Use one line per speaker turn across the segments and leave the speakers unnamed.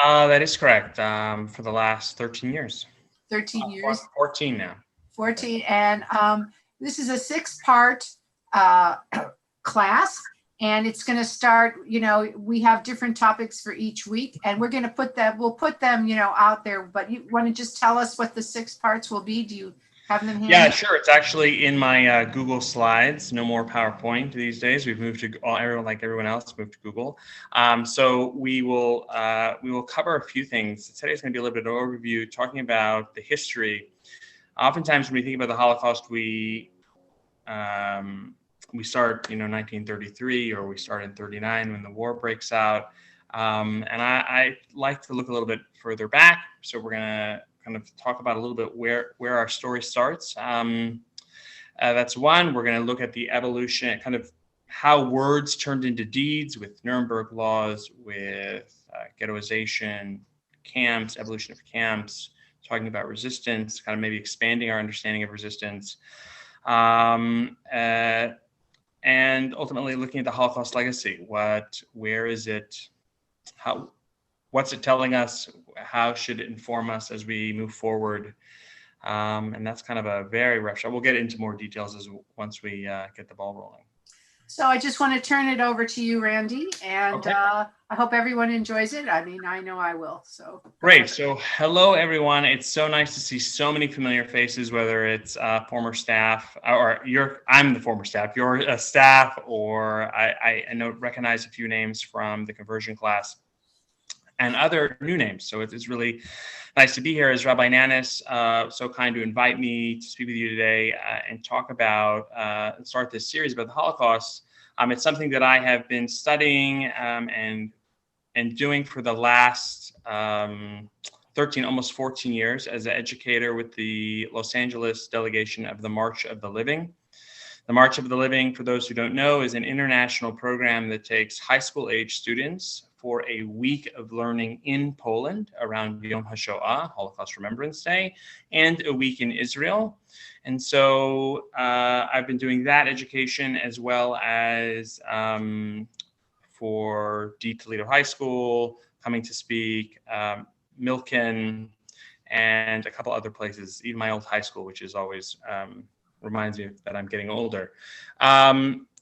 That is correct. For the last 13 years.
13 years.
14 now.
14. And this is a 6-part uh, class. And it's going to start, we have different topics for each week. And we'll put them, out there. But you want to just tell us what the 6 parts will be? Do you have them handy?
Yeah, sure. It's actually in my Google Slides. No more PowerPoint these days. We've moved to everyone else moved to Google. So we will cover a few things. Today's going to be a little bit of an overview, talking about the history. Oftentimes, when we think about the Holocaust, we start, 1933, or we start in 39 when the war breaks out. And I like to look a little bit further back. So we're going to kind of talk about a little bit where our story starts. That's one. We're going to look at the evolution, kind of how words turned into deeds with Nuremberg laws, with ghettoization, camps, evolution of camps, talking about resistance, kind of maybe expanding our understanding of resistance. And ultimately looking at the Holocaust legacy. Where is it? What's it telling us? How should it inform us as we move forward? And that's kind of a very rough shot. We'll get into more details once we get the ball rolling.
So I just want to turn it over to you, Randy, and
Okay.
I hope everyone enjoys it. I mean, I know I will. So
Great. So hello, everyone. It's so nice to see so many familiar faces, whether it's former staff or I'm the former staff, you're a staff, or I recognize a few names from the conversion class and other new names. So it's really nice to be here. As Rabbi Nanis so kind to invite me to speak with you today and talk about and start this series about the Holocaust. It's something that I have been studying and doing for the last 13, almost 14 years as an educator with the Los Angeles delegation of the March of the Living. The March of the Living, for those who don't know, is an international program that takes high school age students for a week of learning in Poland around Yom HaShoah, Holocaust Remembrance Day, and a week in Israel. And so I've been doing that education, as well as for D Toledo High School, coming to speak, Milken, and a couple other places, even my old high school, which is always reminds me that I'm getting older.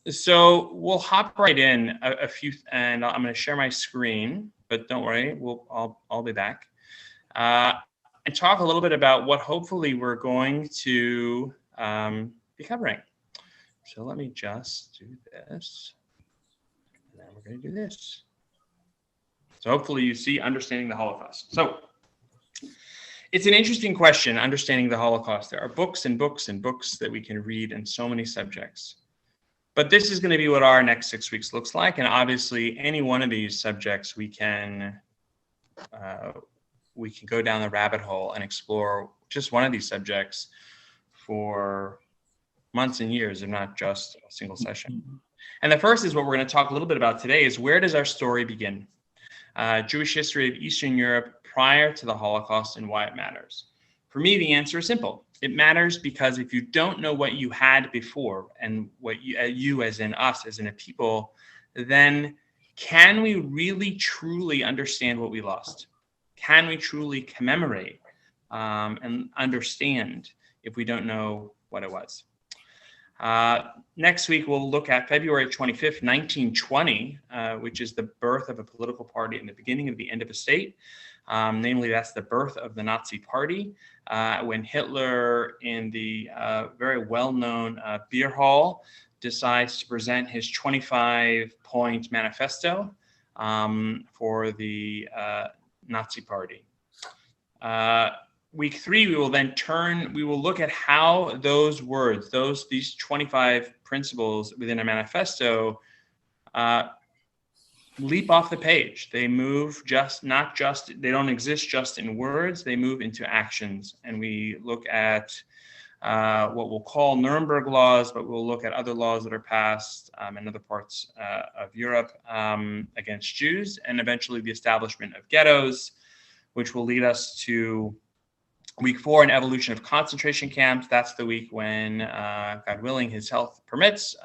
So we'll hop right in a few, and I'm going to share my screen, but don't worry, I'll be back and talk a little bit about what hopefully we're going to be covering. So let me just do this, and then we're going to do this. So hopefully you see understanding the Holocaust. So it's an interesting question, understanding the Holocaust. There are books and books and books that we can read in so many subjects. But this is going to be what our next 6 weeks looks like. And obviously, any one of these subjects, we can go down the rabbit hole and explore just one of these subjects for months and years, and not just a single session. And the first is what we're going to talk a little bit about today is, where does our story begin? Jewish history of Eastern Europe prior to the Holocaust, and why it matters. For me, the answer is simple. It matters because if you don't know what you had before, and what you as in us, as in a people, then can we really truly understand what we lost? Can we truly commemorate and understand if we don't know what it was? Next week, we'll look at February 25th, 1920, which is the birth of a political party and the beginning of the end of a state. Namely, that's the birth of the Nazi Party, when Hitler, in the very well-known beer hall, decides to present his 25-point manifesto for the Nazi Party. Week 3, we will look at how those words, these 25 principles within a manifesto leap off the page. They move they don't exist just in words, they move into actions. And we look at what we'll call Nuremberg laws, but we'll look at other laws that are passed in other parts of Europe against Jews, and eventually the establishment of ghettos, which will lead us to week 4, an evolution of concentration camps. That's the week when, God willing, his health permits,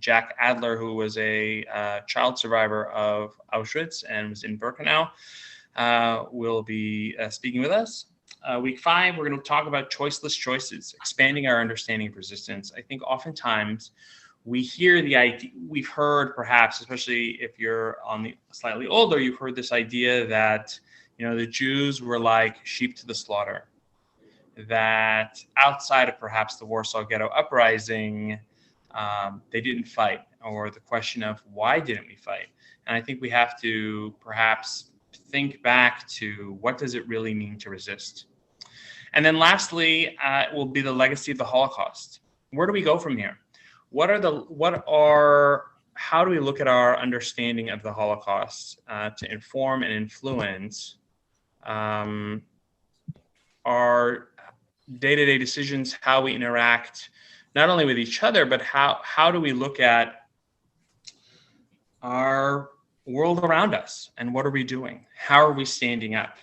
Jack Adler, who was a child survivor of Auschwitz and was in Birkenau, will be speaking with us. Week 5, we're going to talk about choiceless choices, expanding our understanding of resistance. I think oftentimes we hear the idea, we've heard perhaps, especially if you're on the slightly older, you've heard this idea that, the Jews were like sheep to the slaughter, that outside of perhaps the Warsaw Ghetto uprising, they didn't fight, or the question of why didn't we fight? And I think we have to perhaps think back to what does it really mean to resist? And then lastly, will be the legacy of the Holocaust. Where do we go from here? How do we look at our understanding of the Holocaust to inform and influence our day-to-day decisions, how we interact, not only with each other, but how do we look at our world around us, and what are we doing? How are we standing up?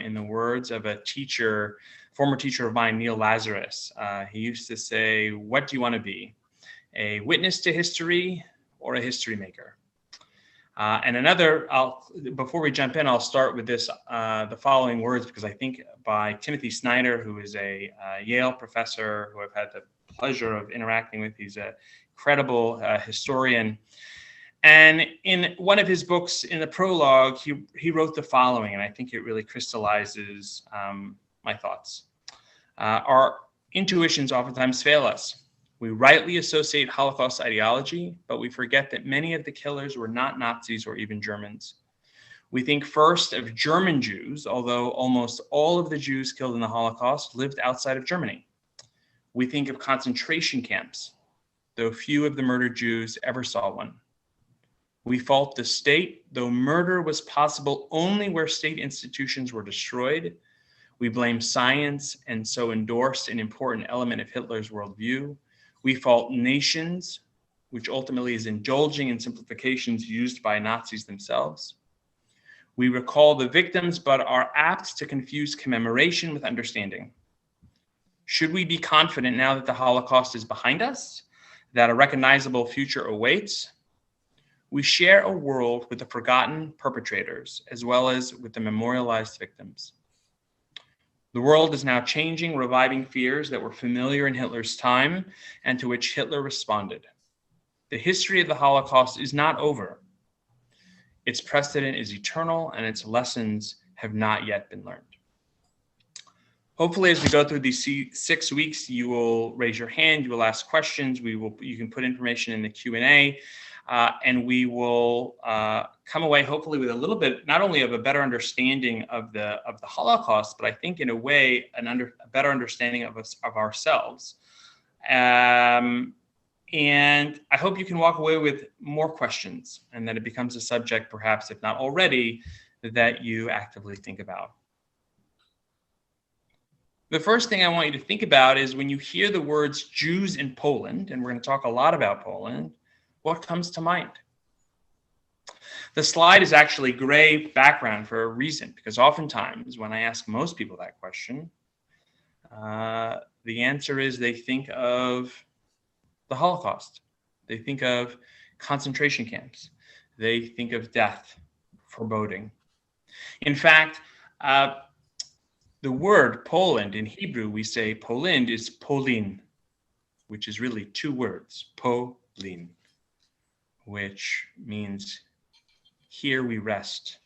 In the words of a teacher, former teacher of mine, Neil Lazarus, he used to say, what do you want to be? A witness to history or a history maker? Before we jump in, I'll start with the following words, because I think by Timothy Snyder, who is a Yale professor who I've had the pleasure of interacting with. He's an incredible historian. And in one of his books, in the prologue, he wrote the following, and I think it really crystallizes my thoughts. Our intuitions oftentimes fail us. We rightly associate Holocaust ideology, but we forget that many of the killers were not Nazis or even Germans. We think first of German Jews, although almost all of the Jews killed in the Holocaust lived outside of Germany. We think of concentration camps, though few of the murdered Jews ever saw one. We fault the state, though murder was possible only where state institutions were destroyed. We blame science and so endorse an important element of Hitler's worldview. We fault nations, which ultimately is indulging in simplifications used by Nazis themselves. We recall the victims, but are apt to confuse commemoration with understanding. Should we be confident now that the Holocaust is behind us, that a recognizable future awaits? We share a world with the forgotten perpetrators, as well as with the memorialized victims. The world is now changing, reviving fears that were familiar in Hitler's time and to which Hitler responded. The history of the Holocaust is not over. Its precedent is eternal, and its lessons have not yet been learned. Hopefully, as we go through these 6 weeks, you will raise your hand, you will ask questions, you can put information in the Q&A, and we will come away hopefully with a little bit, not only of a better understanding of the Holocaust, but I think in a way a better understanding of ourselves. And I hope you can walk away with more questions, and that it becomes a subject, perhaps if not already, that you actively think about. The first thing I want you to think about is when you hear the words Jews in Poland, and we're going to talk a lot about Poland, what comes to mind? The slide is actually gray background for a reason, because oftentimes when I ask most people that question, the answer is they think of the Holocaust. They think of concentration camps. They think of death, foreboding. In fact, the word Poland in Hebrew, we say Poland is Polin, which is really 2 words, Polin, which means here we rest.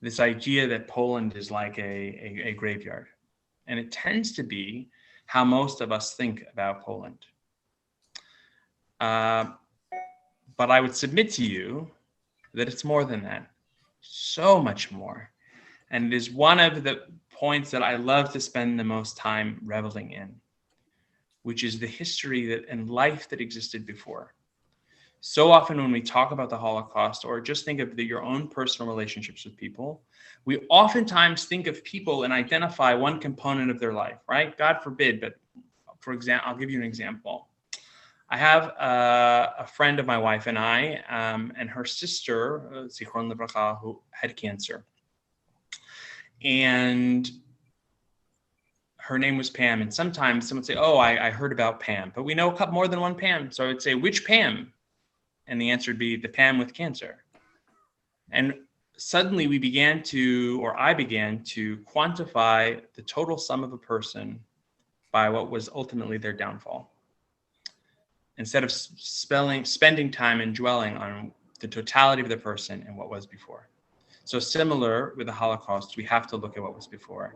This idea that Poland is like a graveyard. And it tends to be how most of us think about Poland. But I would submit to you that it's more than that, so much more. And it is one of the points that I love to spend the most time reveling in, which is the history and life that existed before. So often when we talk about the Holocaust, or just think of your own personal relationships with people, we oftentimes think of people and identify one component of their life, right? God forbid, but for example, I'll give you an example. I have a friend of my wife and I, and her sister, Zichron Lebracha, who had cancer. And her name was Pam. And sometimes someone would say, oh, I heard about Pam. But we know more than one Pam. So I would say, which Pam? And the answer would be the Pam with cancer. And suddenly I began to quantify the total sum of a person by what was ultimately their downfall, instead of spending time and dwelling on the totality of the person and what was before. So similar with the Holocaust, we have to look at what was before.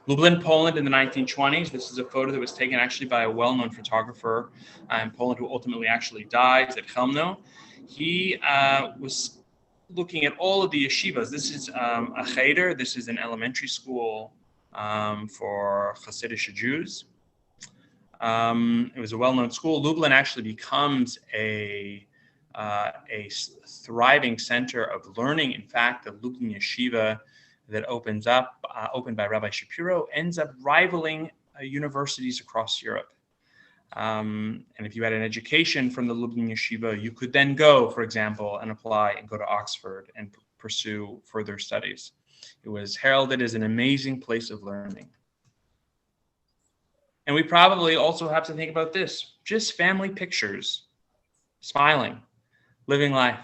Lublin, Poland in the 1920s. This is a photo that was taken actually by a well-known photographer in Poland who ultimately actually dies at Chełmno. He was looking at all of the yeshivas. This is a cheder. This is an elementary school for Hasidic Jews. It was a well-known school. Lublin actually becomes a thriving center of learning. In fact, the Lublin yeshiva that opened by Rabbi Shapiro, ends up rivaling universities across Europe. And if you had an education from the Lublin yeshiva, you could then go, for example, and apply and go to Oxford and pursue further studies. It was heralded as an amazing place of learning. And we probably also have to think about this, just family pictures, smiling, living life.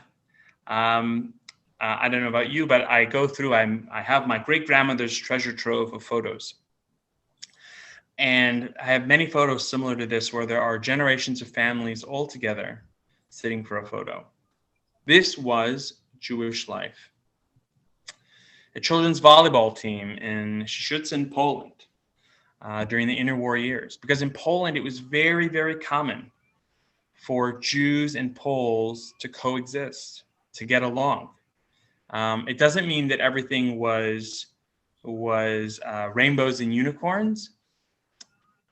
I don't know about you, but I go through, I have my great-grandmother's treasure trove of photos. And I have many photos similar to this where there are generations of families all together sitting for a photo. This was Jewish life. A children's volleyball team in Szczecin, Poland, during the interwar years. Because in Poland, it was very, very common for Jews and Poles to coexist, to get along. It doesn't mean that everything was rainbows and unicorns,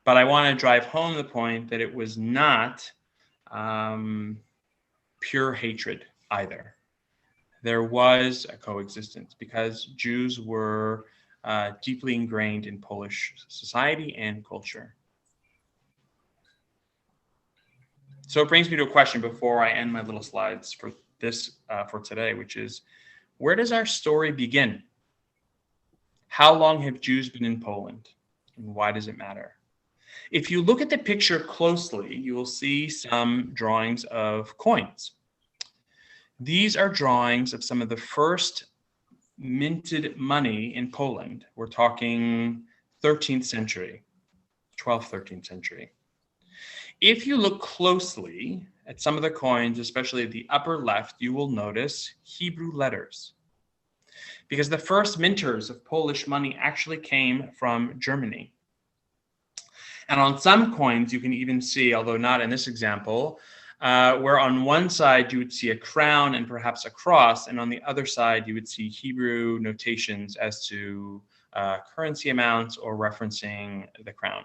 but I want to drive home the point that it was not pure hatred either. There was a coexistence because Jews were deeply ingrained in Polish society and culture. So it brings me to a question before I end my little slides for this for today, which is, where does our story begin? How long have Jews been in Poland, and why does it matter? If you look at the picture closely, you will see some drawings of coins. These are drawings of some of the first minted money in Poland. We're talking 13th century, 12th, 13th century. If you look closely at some of the coins, especially at the upper left, you will notice Hebrew letters. Because the first minters of Polish money actually came from Germany. And on some coins, you can even see, although not in this example, where on one side you would see a crown and perhaps a cross, and on the other side you would see Hebrew notations as to currency amounts or referencing the crown.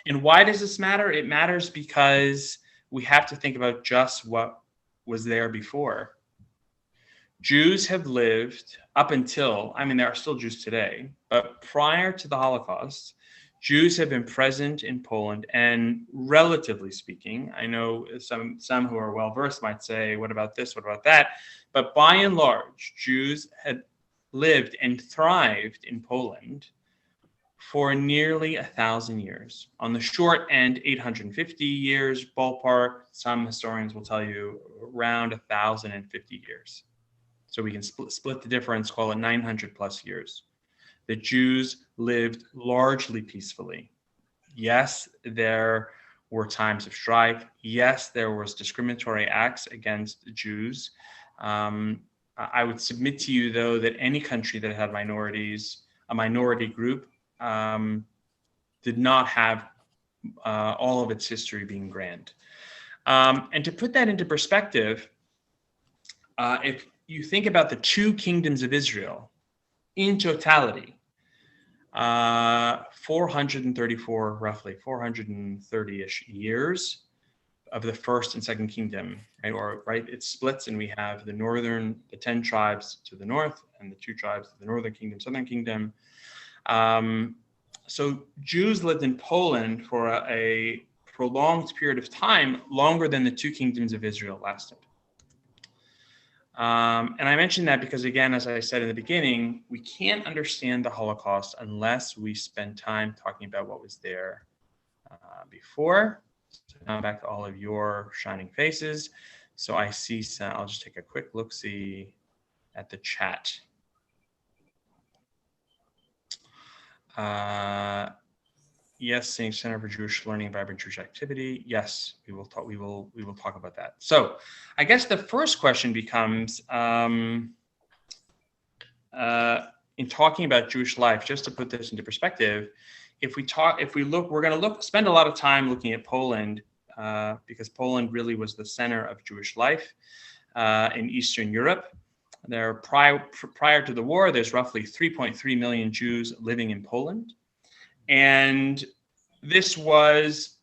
And why does this matter? It matters because we have to think about just what was there before. Jews have lived up until, there are still Jews today, but prior to the Holocaust, Jews have been present in Poland, and relatively speaking, I know some who are well-versed might say, what about this, what about that? But by and large, Jews had lived and thrived in Poland for nearly 1,000 years. On the short end, 850 years, ballpark. Some historians will tell you around 1,050 years. So we can split the difference, call it 900 plus years. The Jews lived largely peacefully. Yes, there were times of strife. Yes, there was discriminatory acts against the Jews. I would submit to you, though, that any country that had minorities, a minority group, did not have all of its history being grand. And to put that into perspective, if you think about the two kingdoms of Israel in totality, 434, roughly 430-ish years of the first and second kingdom, right? It splits, and we have the 10 tribes to the north and the 2 tribes to the northern kingdom, southern kingdom. So Jews lived in Poland for a prolonged period of time, longer than the 2 kingdoms of Israel lasted. And I mention that because, again, as I said in the beginning, we can't understand the Holocaust unless we spend time talking about what was there before. So now back to all of your shining faces. So I see some, I'll just take a quick look-see at the chat. Yes, saying Center for Jewish Learning, Vibrant Jewish Activity. Yes, we will talk. We will talk about that. So, I guess the first question becomes, in talking about Jewish life, just to put this into perspective, if we look, we're going to spend a lot of time looking at Poland, because Poland really was the center of Jewish life in Eastern Europe. There, prior to the war, there's roughly 3.3 million Jews living in Poland. And this was,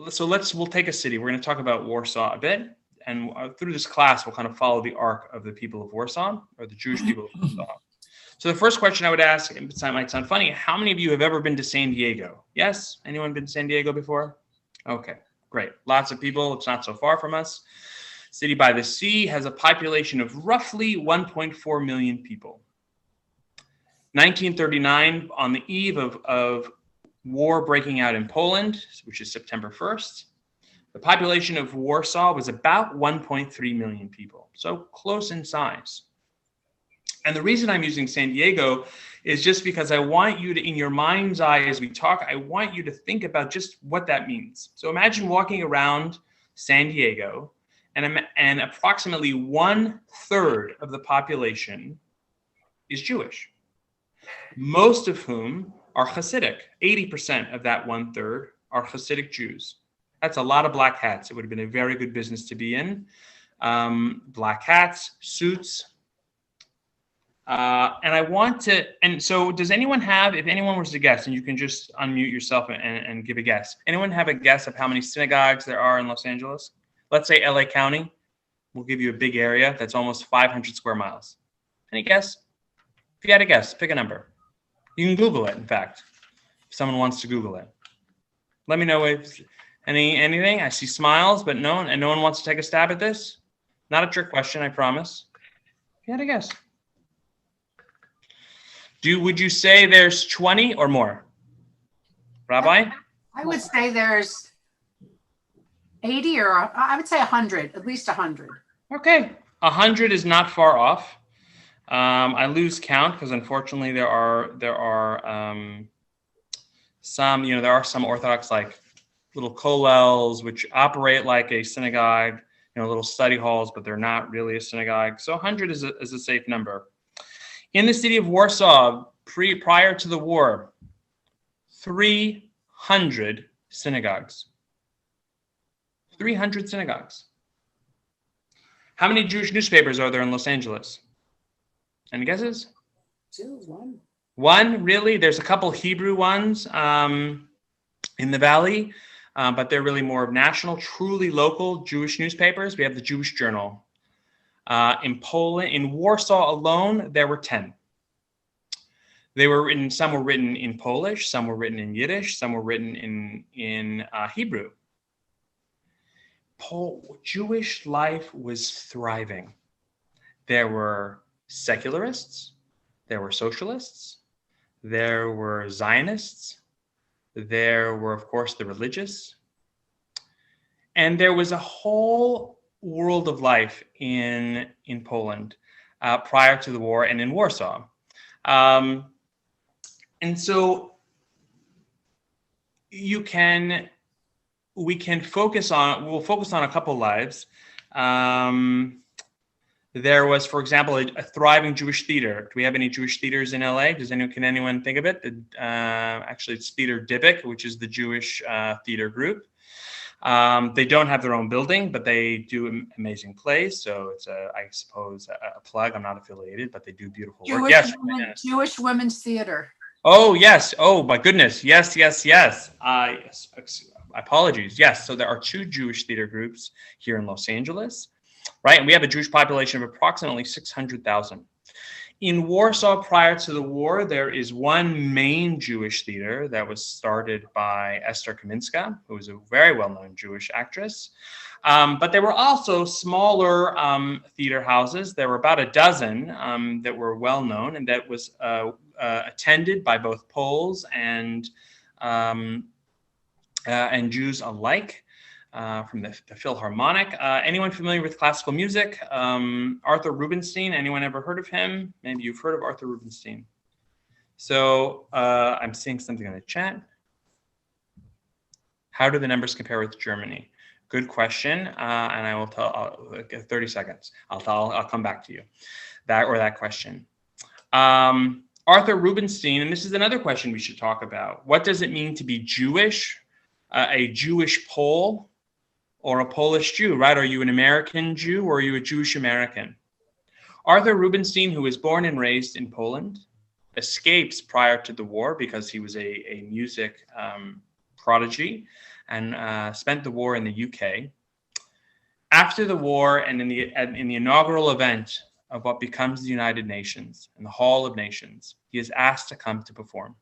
so we'll take a city. We're going to talk about Warsaw a bit. And through this class, we'll kind of follow the arc of the people of Warsaw, or the Jewish people of Warsaw. So the first question I would ask, and it might sound funny, how many of you have ever been to San Diego? Yes? Anyone been to San Diego before? Okay, great. Lots of people. It's not so far from us. City by the sea, has a population of roughly 1.4 million people. 1939, on the eve of war breaking out in Poland, which is September 1st, the population of Warsaw was about 1.3 million people, so close in size. And the reason I'm using San Diego is just because I want you to, in your mind's eye as we talk, I want you to think about just what that means. So imagine walking around San Diego, and approximately 1/3 of the population is Jewish, most of whom are Hasidic. 80% of that 1/3 are Hasidic Jews. That's a lot of black hats. It would have been a very good business to be in. Black hats, suits. And so does anyone have, if anyone was to guess, and you can just unmute yourself and give a guess. Anyone have a guess of how many synagogues there are in Los Angeles? Let's say LA County. We'll give you a big area that's almost 500 square miles. Any guess? If you had a guess, pick a number. You can Google it, in fact, if someone wants to Google it. Let me know if anything. I see smiles, but no one wants to take a stab at this. Not a trick question, I promise. If you had a guess. Would you say there's 20 or more? Rabbi?
I would say there's 80, or I would say 100, at least 100.
Okay, 100 is not far off. I lose count because unfortunately there are some, there are some Orthodox like little kollels which operate like a synagogue, little study halls, but they're not really a synagogue. So 100 is a safe number. In the city of Warsaw, prior to the war, 300 synagogues. 300 synagogues. How many Jewish newspapers are there in Los Angeles? Any guesses?
2, 1.
1, really? There's a couple Hebrew ones in the Valley, but they're really more of national, truly local Jewish newspapers. We have the Jewish Journal. In Poland, in Warsaw alone, there were 10. Some were written in Polish, some were written in Yiddish, some were written in Hebrew. Jewish life was thriving. There were secularists, there were socialists, there were Zionists, there were, of course, the religious, and there was a whole world of life in Poland prior to the war and in Warsaw. And so we'll focus on a couple lives. There was, for example, a thriving Jewish theater. Do we have any Jewish theaters in LA? Can anyone think of it? Actually, it's Theater Dybbuk, which is the Jewish theater group. They don't have their own building, but they do amazing plays. So it's I suppose a plug. I'm not affiliated, but they do beautiful work. Yes,
Jewish Women's Theater.
Oh yes. Oh my goodness. Yes. Apologies. Yes. So there are 2 Jewish theater groups here in Los Angeles, right? And we have a Jewish population of approximately 600,000. In Warsaw, prior to the war, there is one main Jewish theater that was started by Esther Kaminska, who is a very well-known Jewish actress. But there were also smaller theater houses. There were about a dozen that were well-known, and that was attended by both Poles and Jews alike. from the Philharmonic. Anyone familiar with classical music? Arthur Rubinstein, anyone ever heard of him? Maybe you've heard of Arthur Rubinstein. So I'm seeing something in the chat. How do the numbers compare with Germany? Good question, and I will tell. 30 seconds. I'll come back to you, that question. Arthur Rubinstein, and this is another question we should talk about. What does it mean to be Jewish? A Jewish Pole or a Polish Jew, right? Are you an American Jew or are you a Jewish American? Arthur Rubinstein, who was born and raised in Poland, escapes prior to the war because he was a music prodigy and spent the war in the UK. After the war and in the inaugural event of what becomes the United Nations and the Hall of Nations, he is asked to come to perform.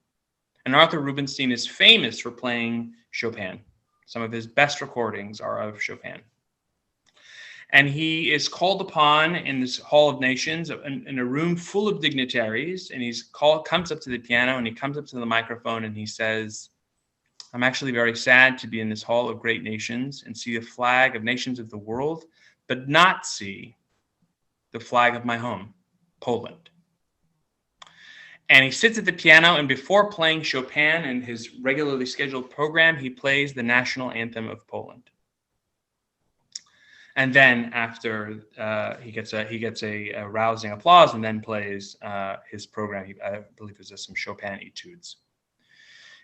And Arthur Rubinstein is famous for playing Chopin. Some of his best recordings are of Chopin. And he is called upon in this Hall of Nations in a room full of dignitaries. And comes up to the piano and he comes up to the microphone and he says, I'm actually very sad to be in this Hall of Great Nations and see the flag of nations of the world, but not see the flag of my home, Poland. And he sits at the piano, and before playing Chopin in his regularly scheduled program, he plays the national anthem of Poland. And then after he gets a rousing applause, and then plays his program. I believe it was some Chopin etudes.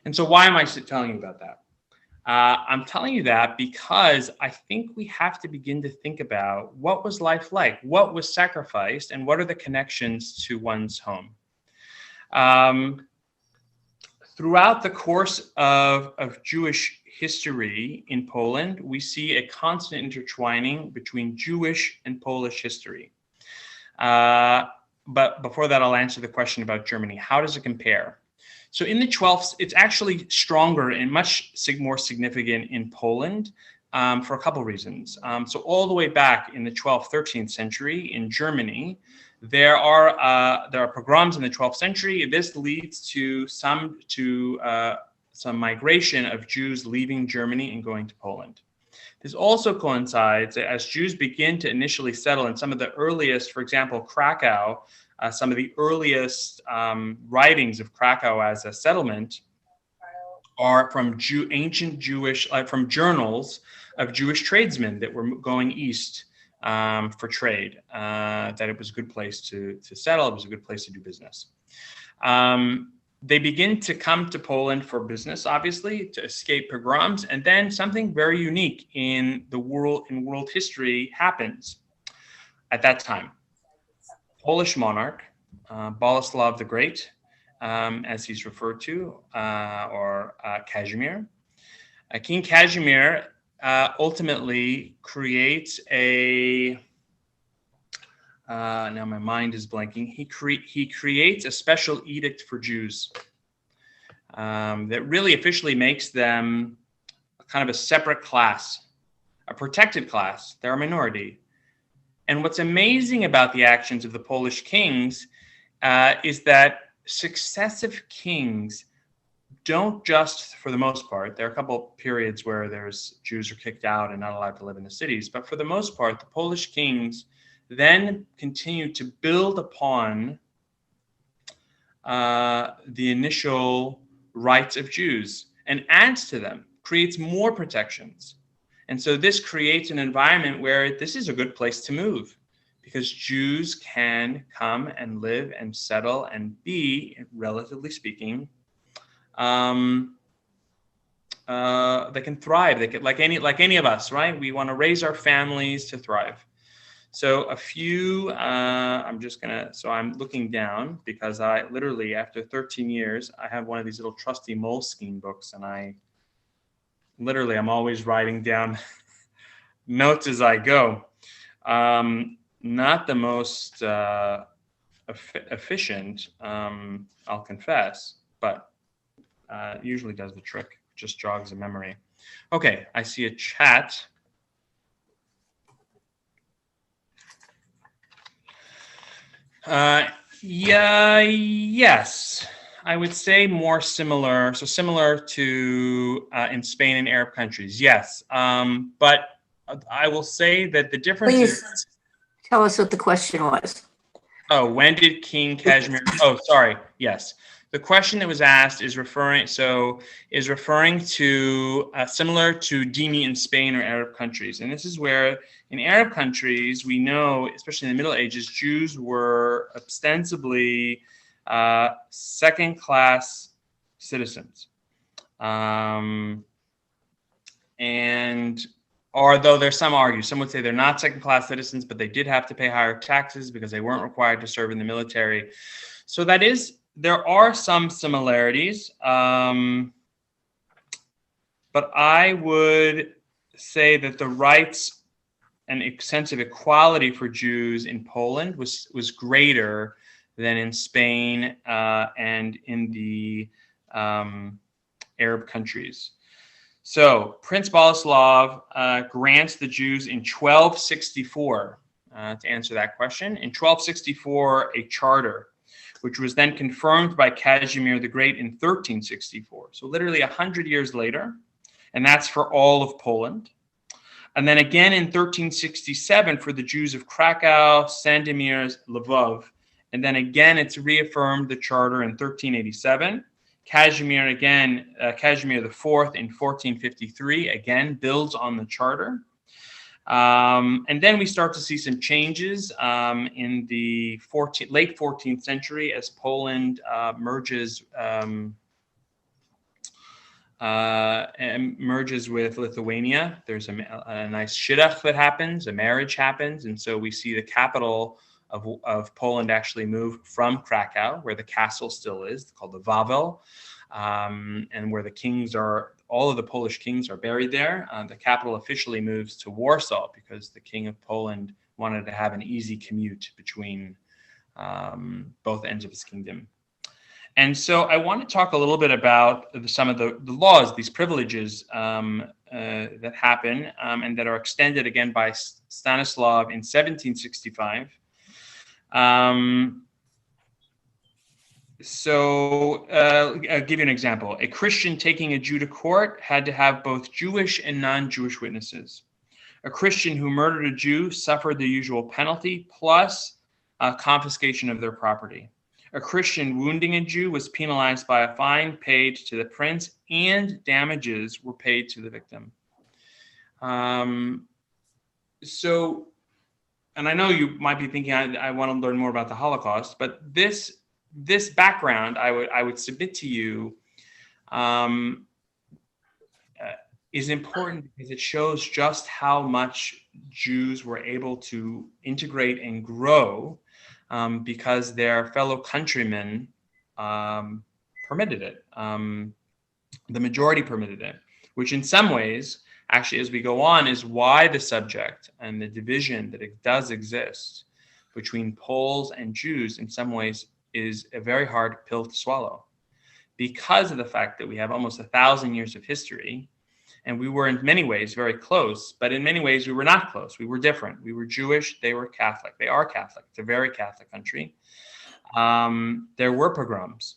And so why am I telling you about that? I'm telling you that because I think we have to begin to think about what was life like, what was sacrificed, and what are the connections to one's home. Throughout the course of Jewish history in Poland, we see a constant intertwining between Jewish and Polish history. But before that, I'll answer the question about Germany. How does it compare? So in the 12th, it's actually stronger and much more significant in Poland for a couple of reasons. So all the way back in the 12th, 13th century in Germany, there are pogroms in the 12th century. This leads to some migration of Jews leaving Germany and going to Poland. This also coincides as Jews begin to initially settle in some of the earliest, for example, Krakow. Some of the earliest writings of Krakow as a settlement are from ancient Jewish, from journals of Jewish tradesmen that were going east for trade, that it was a good place to settle, it was a good place to do business. They begin to come to Poland for business, obviously, to escape pogroms, and then something very unique in world history happens at that time. Polish monarch, Boleslav the Great, as he's referred to, or Casimir. King Casimir ultimately creates now my mind is blanking. He creates a special edict for Jews that really officially makes them kind of a separate class, a protected class. They're a minority. And what's amazing about the actions of the Polish kings is that successive kings don't just, for the most part, there are a couple periods where Jews are kicked out and not allowed to live in the cities, but for the most part, the Polish kings then continue to build upon the initial rights of Jews and adds to them, creates more protections. And so this creates an environment where this is a good place to move because Jews can come and live and settle and be, relatively speaking, they can thrive. They can, like any of us, right? We want to raise our families to thrive. So I'm looking down because I literally, after 13 years, I have one of these little trusty Moleskine books, and I'm always writing down notes as I go. Not the most efficient, I'll confess, but usually does the trick, just jogs a memory. Okay, I see a chat. Yes. I would say more similar. So similar to in Spain and Arab countries, yes. But I will say that the difference is.
Please tell us what the question was.
Oh, when did King Kashmir? Oh, sorry. Yes, the question that was asked is referring to similar to Dini in Spain or Arab countries, and this is where in Arab countries we know, especially in the Middle Ages, Jews were ostensibly second-class citizens, and although there's some argue, some would say they're not second-class citizens, but they did have to pay higher taxes because they weren't required to serve in the military. So there are some similarities, but I would say that the rights and sense of equality for Jews in Poland was greater than in Spain and in the Arab countries. So Prince Boleslav grants the Jews in 1264, to answer that question, in 1264 a charter, which was then confirmed by Casimir the Great in 1364. So literally 100 years later, and that's for all of Poland. And then again in 1367 for the Jews of Krakow, Sandomierz, Lvov. And then again it's reaffirmed the charter in 1387. Casimir IV in 1453 again builds on the charter. And then we start to see some changes in the late 14th century as Poland merges with Lithuania. There's a nice shidduch that happens, a marriage happens, and so we see the capital of Poland actually move from Krakow, where the castle still is, called the Wawel, and where the kings are. All of the Polish kings are buried there. The capital officially moves to Warsaw because the king of Poland wanted to have an easy commute between both ends of his kingdom. And so I want to talk a little bit about some of the laws, these privileges that happen and that are extended again by Stanislav in 1765. I'll give you an example. A Christian taking a Jew to court had to have both Jewish and non-Jewish witnesses. A Christian who murdered a Jew suffered the usual penalty plus confiscation of their property. A Christian wounding a Jew was penalized by a fine paid to the prince, and damages were paid to the victim. And I know you might be thinking, I want to learn more about the Holocaust, but this background, I would submit to you, is important because it shows just how much Jews were able to integrate and grow because their fellow countrymen permitted it. The majority permitted it, which in some ways, actually, as we go on, is why the subject and the division that it does exist between Poles and Jews in some ways is a very hard pill to swallow because of the fact that we have almost 1,000 years of history and we were in many ways very close, but in many ways we were not close. We were different. We were Jewish. They were Catholic. They are Catholic. It's a very Catholic country. There were pogroms.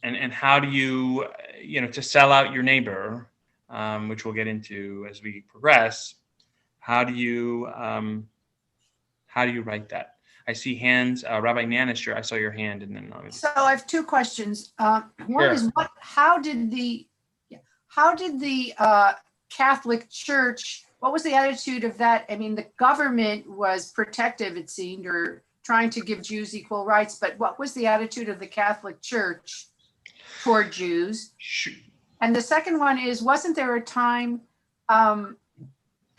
And how do you, to sell out your neighbor, which we'll get into as we progress, how do you write that? I see hands. Rabbi Nanister, I saw your hand, and then
so I have two questions. One is how did the Catholic Church? What was the attitude of that? I mean, the government was protective, it seemed, or trying to give Jews equal rights. But what was the attitude of the Catholic Church toward Jews? And the second one is, wasn't there a time after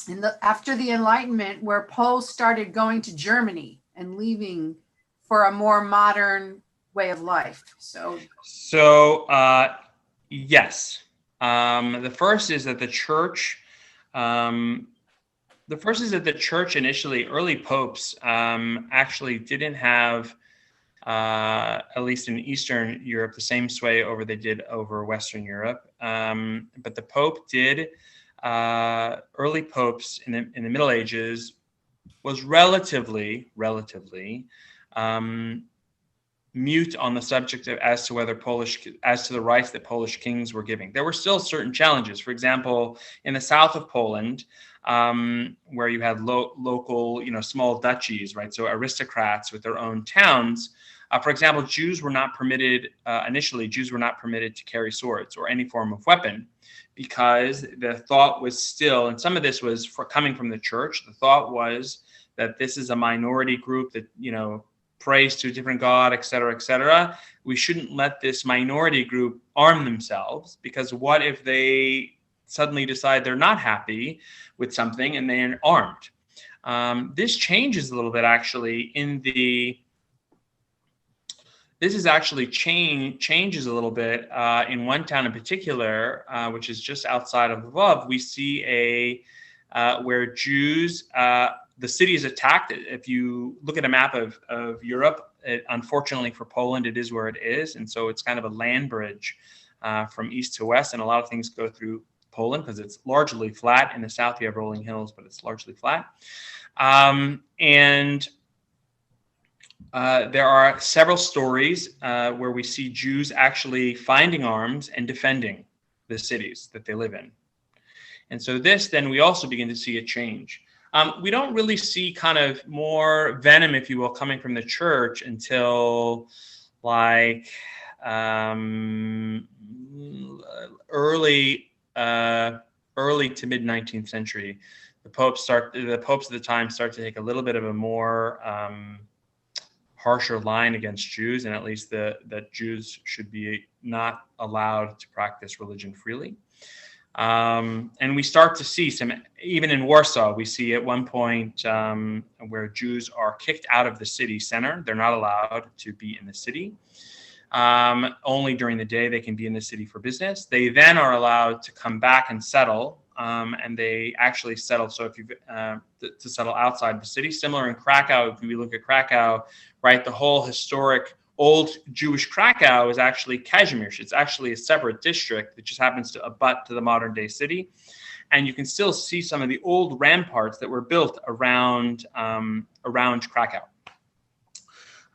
the Enlightenment where Poles started going to Germany and leaving for a more modern way of life? So
yes. The first is that the church initially, early popes actually didn't have, at least in Eastern Europe, the same sway they did over Western Europe. But the Pope did, early popes in the Middle Ages was relatively mute on the subject as to the rights that Polish kings were giving. There were still certain challenges. For example, in the south of Poland, where you had local, small duchies, right? So aristocrats with their own towns. For example, Jews were not permitted initially. Jews were not permitted to carry swords or any form of weapon, because the thought was still, and some of this was coming from the church. The thought was that this is a minority group that prays to a different god, et cetera. We shouldn't let this minority group arm themselves, because what if they suddenly decide they're not happy with something and they're armed? This changes a little bit actually changes a little bit in one town in particular, which is just outside of Lvov. We see where Jews, the city is attacked. If you look at a map of Europe, unfortunately for Poland, it is where it is. And so it's kind of a land bridge from east to west. And a lot of things go through Poland because it's largely flat. In the south, you have rolling hills, but it's largely flat. There are several stories where we see Jews actually finding arms and defending the cities that they live in. And so then we also begin to see a change. We don't really see kind of more venom, if you will, coming from the church until like early to mid 19th century. The popes of the time start to take a little bit of a more harsher line against Jews, and at least that Jews should be not allowed to practice religion freely. And we start to see even in Warsaw, we see at one point where Jews are kicked out of the city center. They're not allowed to be in the city. Only during the day they can be in the city for business. They then are allowed to come back and settle, and they actually settle. So if you to settle outside the city, similar in Krakow, if we look at Krakow, right, the whole historic old Jewish Krakow is actually Kazimierz. It's actually a separate district that just happens to abut to the modern day city. And you can still see some of the old ramparts that were built around Krakow.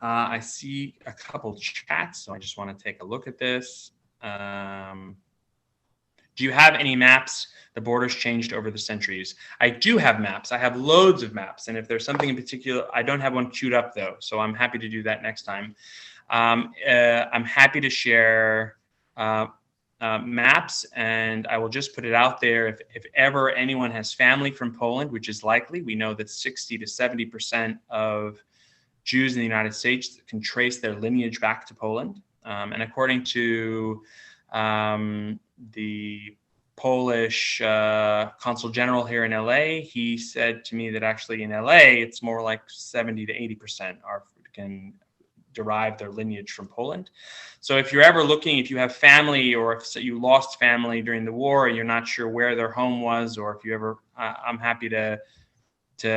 I see a couple chats, so I just want to take a look at this. Do you have any maps? The borders changed over the centuries. I do have maps. I have loads of maps. And if there's something in particular, I don't have one queued up though, so I'm happy to do that next time. I'm happy to share maps, and I will just put it out there. If ever anyone has family from Poland, which is likely, we know that 60 to 70% of Jews in the United States can trace their lineage back to Poland. And according to the Polish consul general here in LA, he said to me that actually in LA, it's more like 70 to 80% can derive their lineage from Poland. So if you're ever looking, if you have family, or if you lost family during the war and you're not sure where their home was, or if you ever, I'm happy to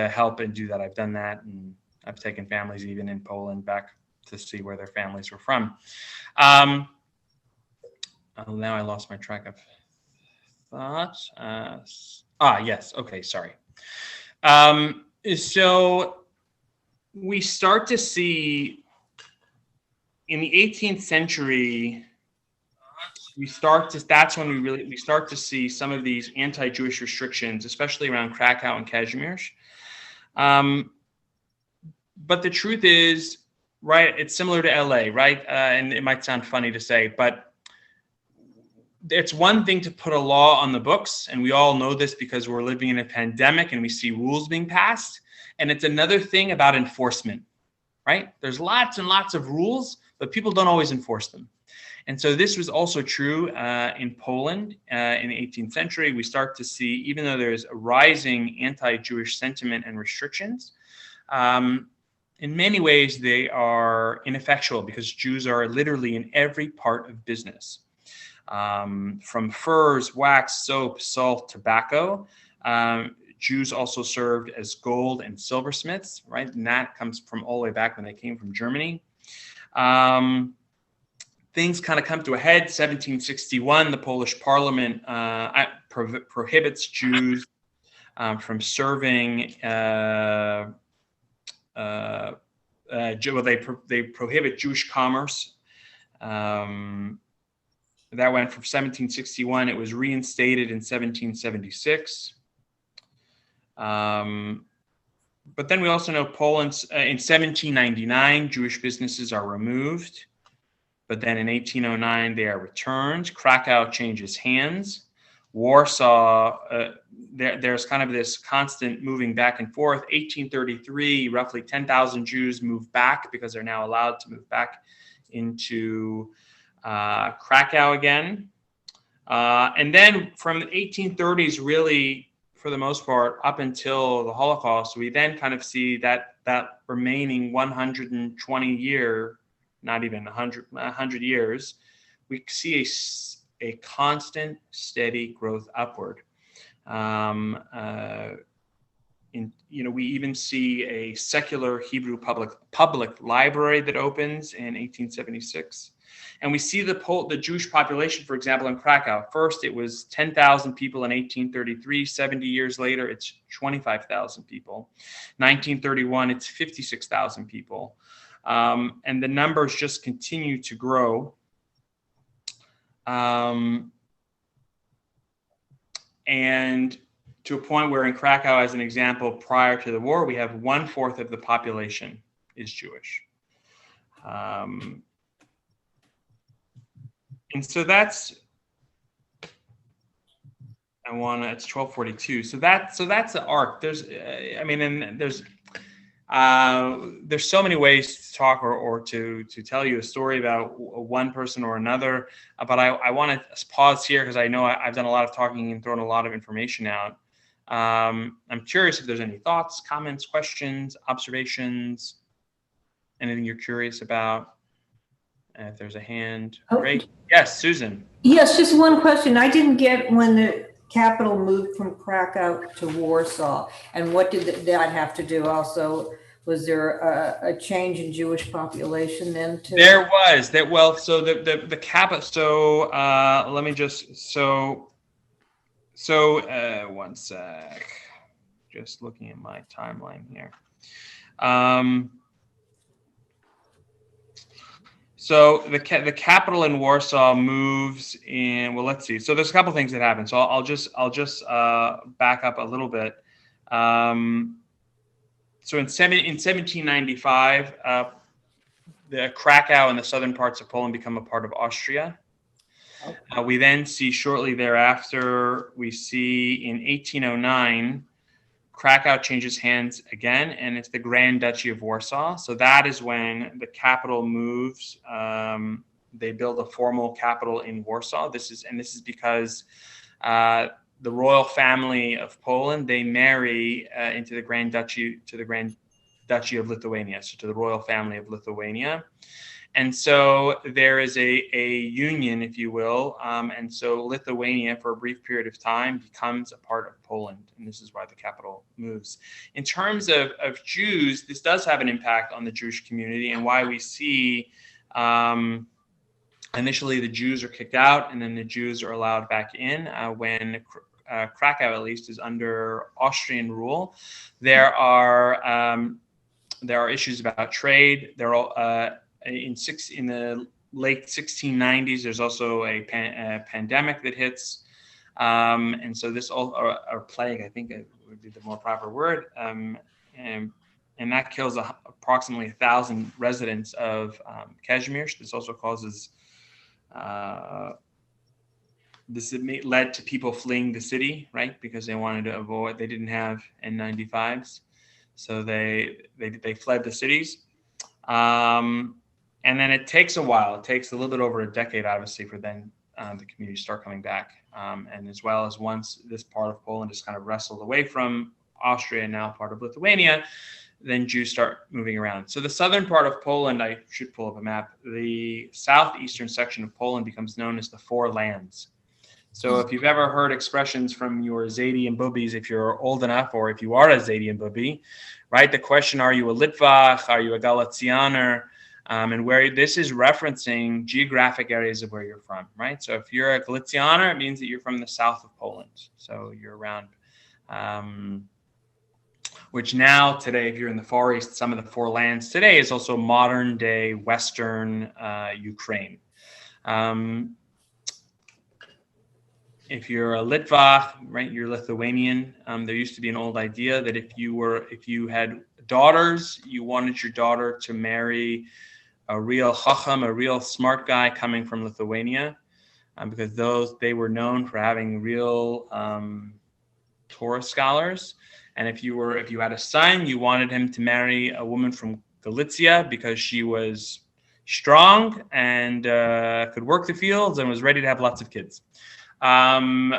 help and do that. I've done that, and I've taken families even in Poland back to see where their families were from. Now I lost my track of thought. Yes. Okay. Sorry. So we start to see in the 18th century, that's when we start to see some of these anti-Jewish restrictions, especially around Krakow and Kazimierz. But the truth is, right, it's similar to LA, right? And it might sound funny to say, but it's one thing to put a law on the books, and we all know this because we're living in a pandemic and we see rules being passed. And it's another thing about enforcement, right? There's lots and lots of rules, but people don't always enforce them. And so this was also true in Poland in the 18th century. We start to see, even though there's a rising anti-Jewish sentiment and restrictions, in many ways they are ineffectual because Jews are literally in every part of business. From furs, wax, soap, salt, tobacco. Jews also served as gold and silversmiths, right? And that comes from all the way back when they came from Germany. Things kind of come to a head. 1761, the Polish Parliament prohibits Jews from serving they prohibit Jewish commerce. That went from 1761. It was reinstated in 1776. But then we also know Poland, in 1799, Jewish businesses are removed. But then in 1809, they are returned. Krakow changes hands. Warsaw, there's kind of this constant moving back and forth. 1833, roughly 10,000 Jews move back because they're now allowed to move back into Krakow again. And then from the 1830s, really, for the most part, up until the Holocaust, we then kind of see that remaining 120 year, not even 100 years, we see a constant, steady growth upward. We even see a secular Hebrew public library that opens in 1876. And we see the Jewish population, for example, in Krakow. First, it was 10,000 people in 1833. 70 years later, it's 25,000 people. 1931, it's 56,000 people. And the numbers just continue to grow. And to a point where in Krakow, as an example, prior to the war, we have 1/4 of the population is Jewish. And so it's 1242. So that's the arc. There's so many ways to talk or to tell you a story about one person or another. But I want to pause here because I know I've done a lot of talking and thrown a lot of information out. I'm curious if there's any thoughts, comments, questions, observations, anything you're curious about. If there's a hand, great. Yes, Susan.
Yes, just one question. I didn't get when the capital moved from Krakow to Warsaw, and what did that have to do also? Was there a change in Jewish population then too?
There was that. Well, so the capital. So let me just one sec. Just looking at my timeline here. So the capital in Warsaw moves in. Well, let's see. So there's a couple things that happen. So I'll just back up a little bit. So in 1795, the Krakow and the southern parts of Poland become a part of Austria. Okay. We then see shortly thereafter, we see in 1809, Krakow changes hands again, and it's the Grand Duchy of Warsaw. So that is when the capital moves. They build a formal capital in Warsaw. This is because the royal family of Poland, they marry into the Grand Duchy of Lithuania, so to the royal family of Lithuania. And so there is a union, if you will, and so Lithuania, for a brief period of time, becomes a part of Poland, and this is why the capital moves. In terms of Jews, this does have an impact on the Jewish community, and why we see initially the Jews are kicked out, and then the Jews are allowed back in when Krakow, at least, is under Austrian rule. There are issues about trade. There are in the late 1690s, there's also a pandemic that hits, and so this or plague, I think would be the more proper word, and that kills approximately 1,000 residents of Kazimierz. This also causes this led to people fleeing the city, right? Because they wanted to avoid, they didn't have N95s, so they fled the cities. And then it takes a while. It takes a little bit over a decade, obviously, for then the community start coming back. And as well as once this part of Poland is kind of wrestled away from Austria and now part of Lithuania, then Jews start moving around. So the southern part of Poland, I should pull up a map. The southeastern section of Poland becomes known as the Four Lands. So if you've ever heard expressions from your Zaidi and Bubis, if you're old enough, or if you are a Zaidi and Bubi, right? The question, are you a Litvak? Are you a Galicianer? And where this is referencing geographic areas of where you're from, right? So if you're a Galicianer, it means that you're from the south of Poland. So you're around which now today, if you're in the Far East, some of the four lands today is also modern day Western Ukraine. If you're a Litvak, right, you're Lithuanian. There used to be an old idea that if you had daughters, you wanted your daughter to marry a real chacham, a real smart guy coming from Lithuania, because they were known for having real Torah scholars. And if you had a son, you wanted him to marry a woman from Galicia because she was strong and could work the fields and was ready to have lots of kids. I'm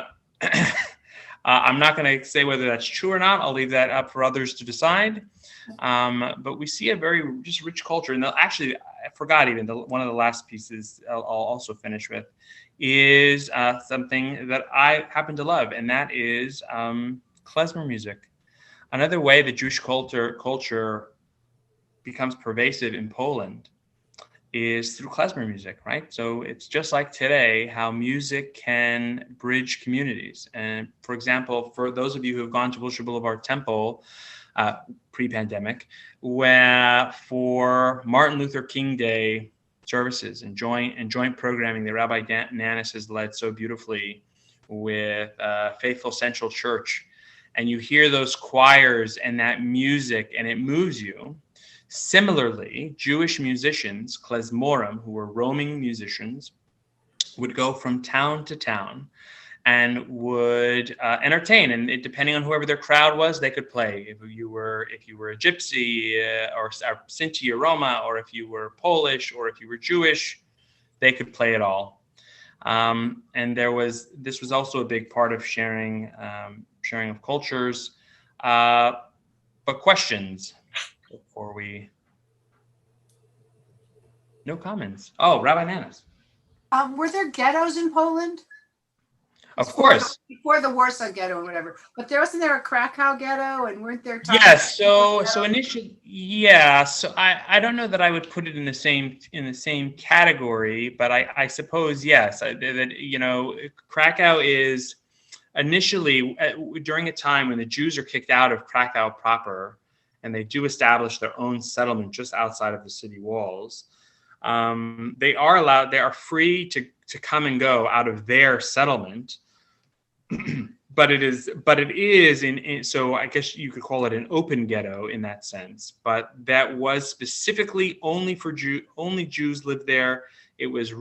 not going to say whether that's true or not. I'll leave that up for others to decide. But we see a very just rich culture. And actually, I forgot even one of the last pieces I'll also finish with is something that I happen to love, and that is klezmer music. Another way that Jewish culture becomes pervasive in Poland is through klezmer music, right? So it's just like today, how music can bridge communities. And for example, for those of you who have gone to Wilshire Boulevard Temple pre-pandemic, where for Martin Luther King Day services and joint programming that Rabbi Nanis has led so beautifully with Faithful Central Church, and you hear those choirs and that music and it moves you. Similarly, Jewish musicians, klezmorim, who were roaming musicians, would go from town to town and would entertain. And depending on whoever their crowd was, they could play. If you were a gypsy or Sinti or Roma, or if you were Polish, or if you were Jewish, they could play it all. And this was also a big part of sharing of cultures. But questions? Before no comments. Oh, Rabbi Nanis.
Were there ghettos in Poland?
Of course.
Before the Warsaw Ghetto or whatever. But wasn't there a Krakow Ghetto, and weren't there?
Yes. So initially, yeah. So I don't know that I would put it in the same category, but I suppose yes. That Krakow is initially during a time when the Jews are kicked out of Krakow proper, and they do establish their own settlement just outside of the city walls. They are free to come and go out of their settlement, but it is so I guess you could call it an open ghetto in that sense. But that was specifically only for only Jews lived there. It was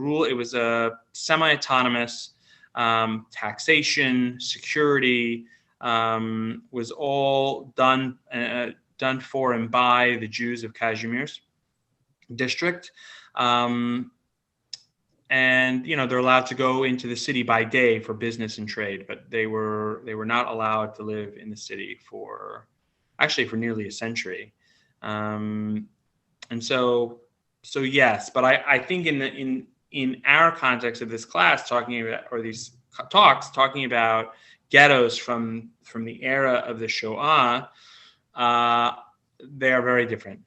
a semi-autonomous. Taxation, security was all done for and by the Jews of Kazimierz district. And they're allowed to go into the city by day for business and trade, but they were not allowed to live in the city for nearly a century. And so yes, but I think in our context of this class, talking about ghettos from the era of the Shoah, they are very different.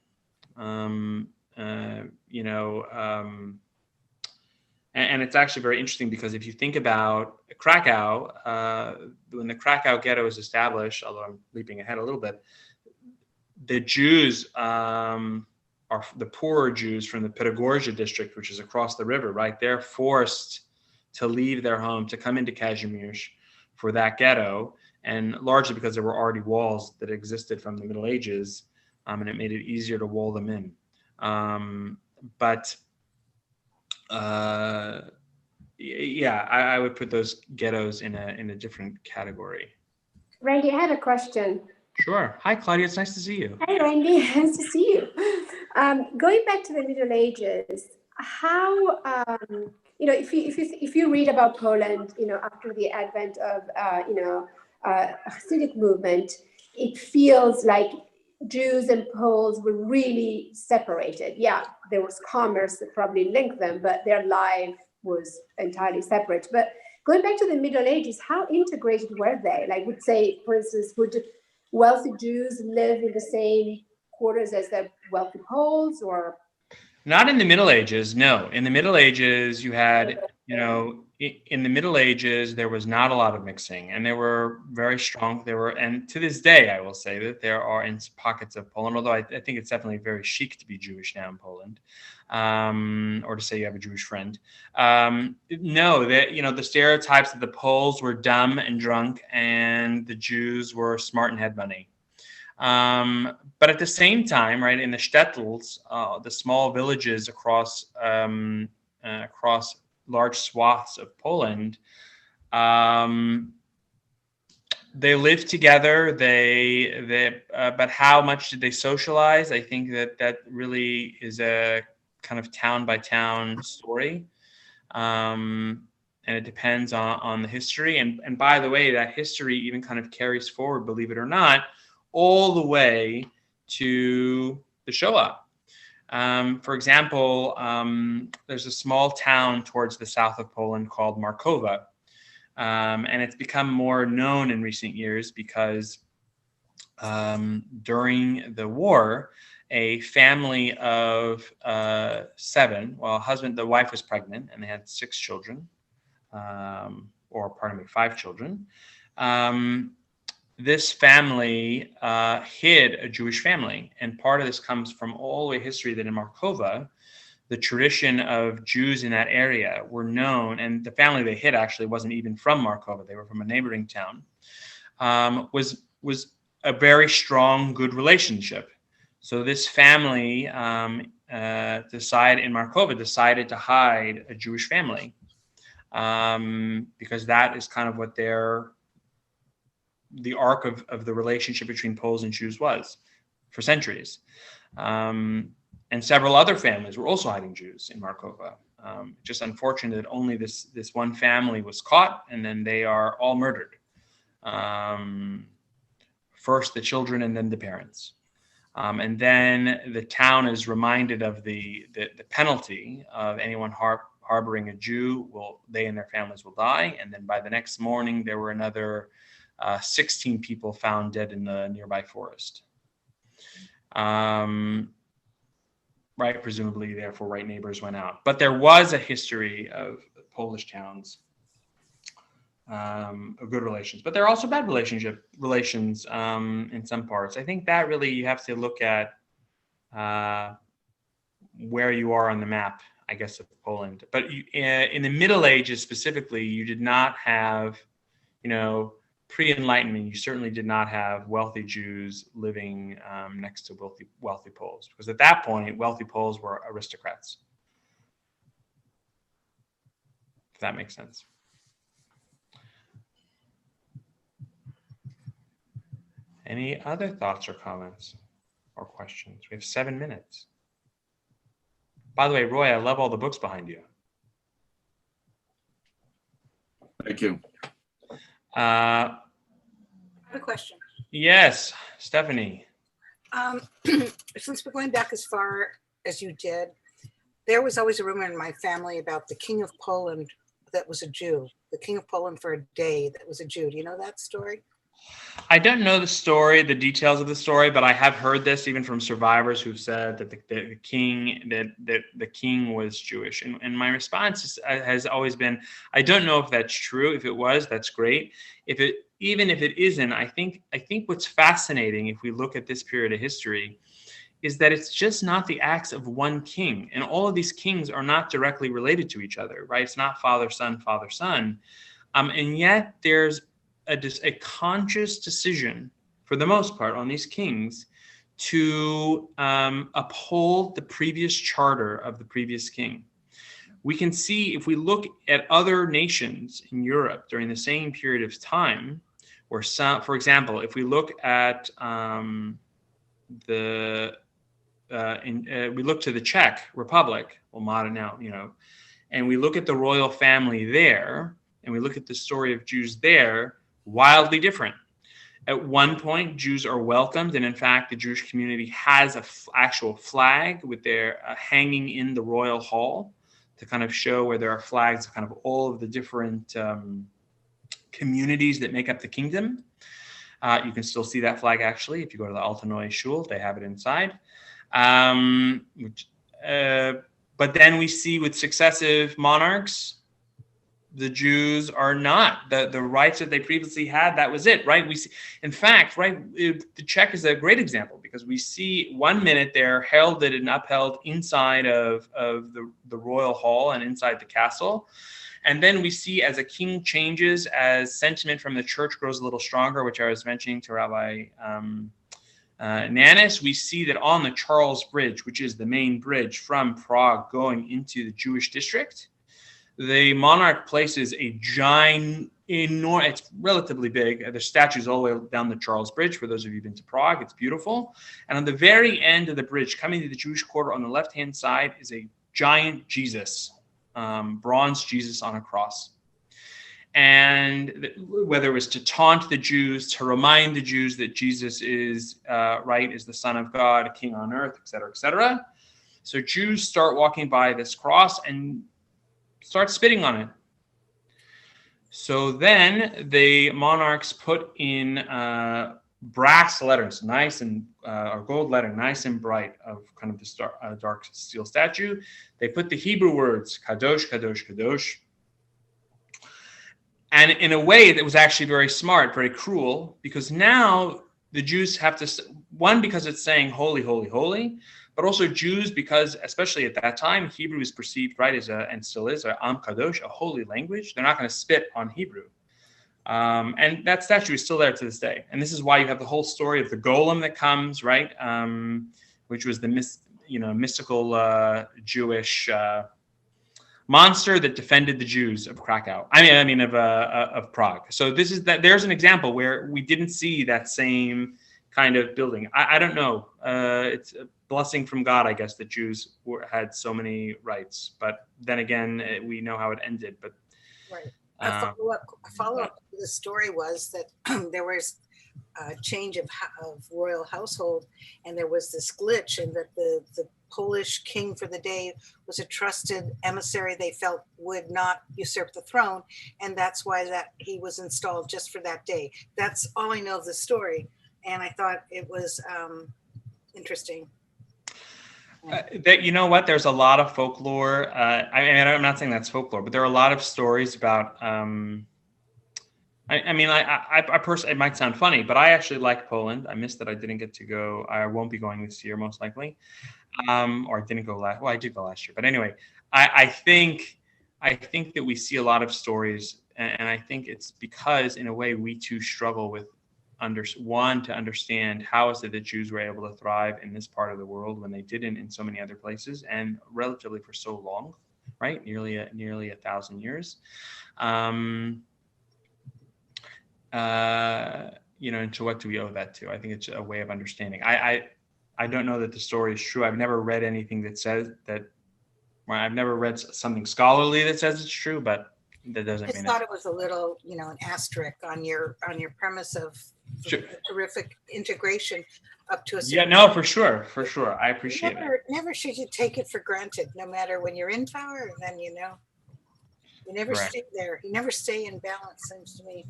And it's actually very interesting because if you think about Krakow, when the Krakow ghetto was established, although I'm leaping ahead a little bit, the Jews are the poorer Jews from the Pedagorja district, which is across the river, right? They're forced to leave their home to come into Kazimierz for that ghetto, and largely because there were already walls that existed from the Middle Ages, and it made it easier to wall them in. I would put those ghettos in a different category.
Randy, I had a question.
Sure. Hi, Claudia. It's nice to see you.
Hi, Randy. Nice to see you. Going back to the Middle Ages, how if you read about Poland, after the advent of Hasidic movement, it feels like Jews and Poles were really separated. Yeah, there was commerce that probably linked them, but their life was entirely separate. But going back to the Middle Ages, how integrated were they? Like, would say, for instance, would wealthy Jews live in the same quarters as the wealthy Poles, or?
Not in the Middle Ages, no. In the Middle Ages, you had, in the Middle Ages, there was not a lot of mixing, and they were very strong. And to this day, I will say that there are in pockets of Poland, although I think it's definitely very chic to be Jewish now in Poland, or to say you have a Jewish friend. No, that, the stereotypes that the Poles were dumb and drunk, and the Jews were smart and had money. But at the same time, right, in the shtetls, the small villages across large swaths of Poland, they lived together. But how much did they socialize? I think that really is a kind of town by town story, and it depends on the history. And by the way, that history even kind of carries forward, believe it or not, all the way to the Shoah. For example, there's a small town towards the south of Poland called Markova, and it's become more known in recent years because during the war, a family of 7, the wife was pregnant, and they had 6 children, 5 children. This family hid a Jewish family. And part of this comes from all the history that in Markova, the tradition of Jews in that area were known, and the family they hid actually wasn't even from Markova. They were from a neighboring town, was a very strong, good relationship. So this family decided to hide a Jewish family because that is kind of what the arc of the relationship between Poles and Jews was for centuries. And several other families were also hiding Jews in Markova. Just unfortunate that only this one family was caught, and then they are all murdered. First the children and then the parents. And then the town is reminded of the penalty of anyone harboring a Jew. They and their families will die. And then by the next morning, there were another 16 people found dead in the nearby forest. Right, presumably, therefore, right neighbors went out. But there was a history of Polish towns of good relations, but there are also bad relations in some parts. I think that really you have to look at where you are on the map, I guess, of Poland. But in the Middle Ages specifically, you did not have, pre-Enlightenment, you certainly did not have wealthy Jews living next to wealthy Poles, because at that point, wealthy Poles were aristocrats. If that makes sense. Any other thoughts or comments or questions? We have 7 minutes. By the way, Roy, I love all the books behind you.
Thank you.
I have a question.
Yes, Stephanie.
Since we're going back as far as you did, there was always a rumor in my family about the King of Poland that was a Jew. The King of Poland for a day that was a Jew. Do you know that story?
I don't know the details of the story, but I have heard this even from survivors who've said that the king was Jewish. And my response has always been, I don't know if that's true. If it was, that's great. Even if it isn't, I think what's fascinating, if we look at this period of history, is that it's just not the acts of one king, and all of these kings are not directly related to each other, right? It's not father son, and yet there's a conscious decision, for the most part, on these kings to uphold the previous charter of the previous king. We can see, if we look at other nations in Europe during the same period of time, where for example, if we look at we look to the Czech Republic, well, modern now, and we look at the royal family there, and we look at the story of Jews there, wildly different. At one point, Jews are welcomed, and in fact, the Jewish community has an actual flag with their hanging in the royal hall to kind of show where there are flags of kind of all of the different communities that make up the kingdom. You can still see that flag, actually, if you go to the Altonoy Shul, they have it inside. But then we see with successive monarchs, the Jews are not. The rights that they previously had, that was it, right? We see, in fact, right, the Czech is a great example because we see 1 minute they're heralded and upheld inside of the royal hall and inside the castle. And then we see as a king changes, as sentiment from the church grows a little stronger, which I was mentioning to Rabbi Nanis, we see that on the Charles Bridge, which is the main bridge from Prague going into the Jewish district, the monarch places a giant, enormous, it's relatively big. There's statues all the way down the Charles Bridge. For those of you who've been to Prague, it's beautiful. And on the very end of the bridge, coming to the Jewish quarter on the left-hand side, is a giant Jesus, bronze Jesus on a cross. And whether it was to taunt the Jews, to remind the Jews that Jesus is is the Son of God, a king on earth, et cetera, et cetera. So Jews start walking by this cross and start spitting on it. So then the monarchs put in brass letters, nice and or gold lettering, nice and bright, of kind of this dark steel statue. They put the Hebrew words Kadosh, Kadosh, Kadosh. And in a way that was actually very smart, very cruel, because now the Jews have to, one, because it's saying holy, holy, holy, but also Jews, because especially at that time, Hebrew is perceived, right, as and still is, Am Kadosh, a holy language. They're not going to spit on Hebrew. And that statue is still there to this day. And this is why you have the whole story of the golem that comes, right, which was the mystical Jewish monster that defended the Jews of Krakow. Of Prague. So this is that. There's an example where we didn't see that same kind of building. I don't know. It's a blessing from God, I guess, that Jews had so many rights. But then again, we know how it ended. But
right. A follow-up to the story was that there was a change of royal household, and there was this glitch, and that the Polish king for the day was a trusted emissary they felt would not usurp the throne, and that's why that he was installed just for that day. That's all I know of the story, and I thought it was interesting.
You know what? There's a lot of folklore. I'm not saying that's folklore, but there are a lot of stories about. I personally, it might sound funny, but I actually like Poland. I missed that I didn't get to go. I won't be going this year, most likely, or I didn't go last. Well, I did go last year, but anyway, I think that we see a lot of stories, and I think it's because, in a way, we too struggle with to understand how is it that Jews were able to thrive in this part of the world when they didn't in so many other places, and relatively for so long, right? Nearly 1,000 years. And to what do we owe that to? I think it's a way of understanding. I don't know that the story is true. I've never read anything that says that. Well, I've never read something scholarly that says it's true, but that doesn't mean.
I thought it was a little, an asterisk on your premise of
sure.
Terrific integration up to a certain.
Yeah, no, for sure. I appreciate it.
Never should you take it for granted, no matter when you're in power, and then you never stay there. You never stay in balance, seems to me.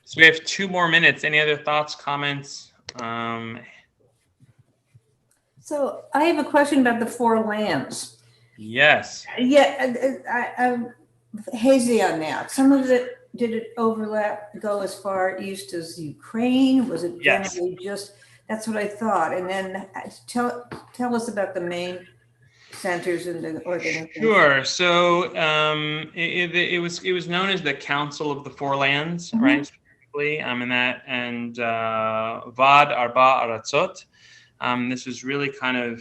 So we have 2 more minutes. Any other thoughts, comments?
So I have a question about the 4 lands.
Yes.
Yeah, I'm hazy on that. Some of it, did it go as far east as Ukraine? Was it generally just, that's what I thought. And then tell us about the main centers in the organization.
Sure. So it was known as the Council of the 4 Lands, mm-hmm. right? Specifically, and Vad Arba Aratzot. This was really kind of.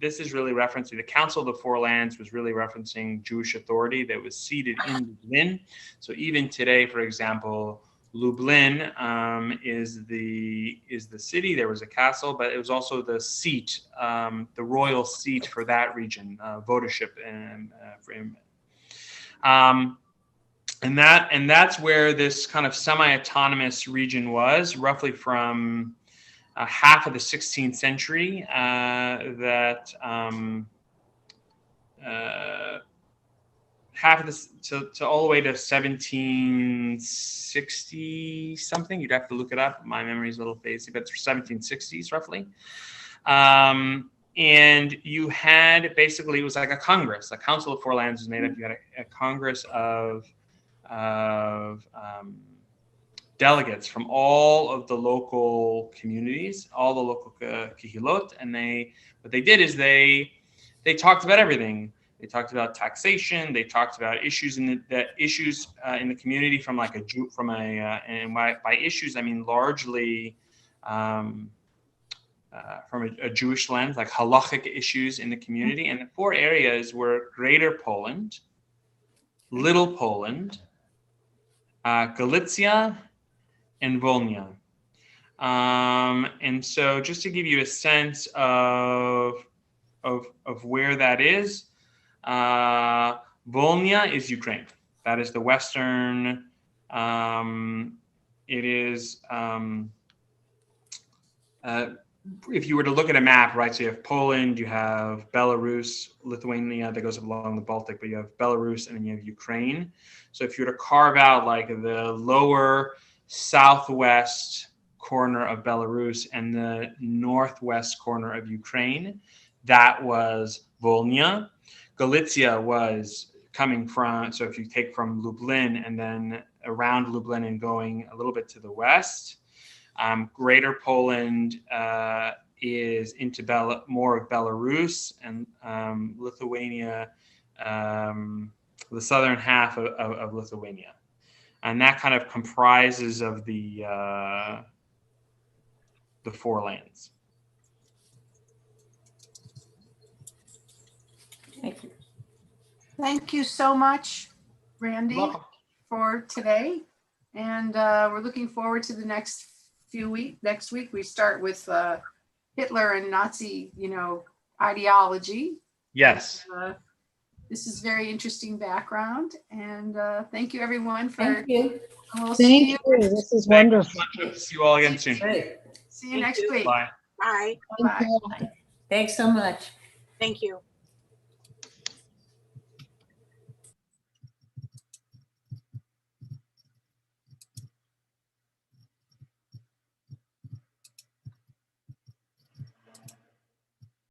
This is really referencing the Council of the 4 Lands was really referencing Jewish authority that was seated in Lublin. So even today, for example, Lublin is the city. There was a castle, but it was also the seat, the royal seat for that region, votership, and that's where this kind of semi-autonomous region was, roughly from half of the 16th century, half of this to all the way to 1760 something. You'd have to look it up. My memory is a little hazy, but it's 1760s roughly. And you had basically, it was like a Congress. A Council of Four Lands was made up. You had a Congress of delegates from all of the local communities, all the local kihilot, and what they did is they talked about everything. They talked about taxation. They talked about issues in the community from like and by issues I mean largely from a Jewish lens, like halachic issues in the community. And the four areas were Greater Poland, Little Poland, Galicia, and Volhynia. And so just to give you a sense of where that is, Volhynia is Ukraine. That is the western. It is if you were to look at a map, right? So you have Poland, you have Belarus, Lithuania that goes along the Baltic, but you have Belarus and then you have Ukraine. So if you were to carve out like the lower southwest corner of Belarus and the northwest corner of Ukraine, that was Volhynia. Galicia was coming from, so if you take from Lublin and then around Lublin and going a little bit to the west, Greater Poland is into more of Belarus, and Lithuania, the southern half of Lithuania. And that kind of comprises of the four lands.
Thank you.
Thank you so much, Randy,
You're welcome.
for today. And we're looking forward to the next few weeks. Next week, we start with Hitler and Nazi, ideology.
Yes.
This is very interesting background. And thank you, everyone, for.
Thank you.
And we'll
Thank
see
you.
you.
This is
Thank you
wonderful.
so much. See you all again soon.
Great.
See you next week.
Bye.
Bye.
Bye.
Thank you.
Thanks so much.
Thank you.